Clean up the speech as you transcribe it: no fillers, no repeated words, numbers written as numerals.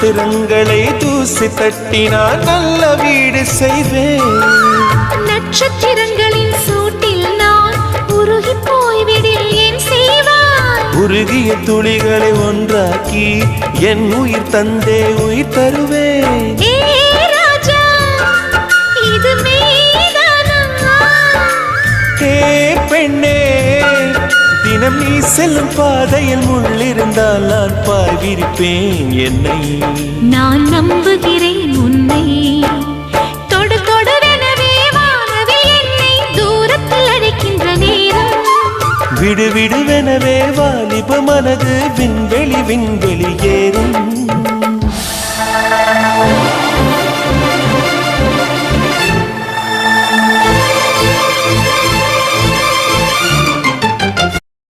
நட்சத்திரங்களை தூசி தட்டினால் நல்ல வீடு செய்வேன். நட்சத்திரங்களின் சூட்டில் நான் உருகி போய்விடில் ஏன் செய்வாய்? உருகிய துளிகளை ஒன்றாக்கி என் உயிர் தந்தே உயிர் தருவேன். இது மெய்தானா? பெண்ணே, தினம் நீ செல்லும் பாதையில் முள்ளிருந்தால் நான் பார்விருப்பேன். என்னை நான் நம்புகிறேன் உன்னை. தொடு தொடரெனவே வானவில் என்னை தூரத்தில் அழைக்கின்ற நேரம். விடு விடுவெனவே வாலிப மனது விண்வெளி விண்வெளி ஏறும்.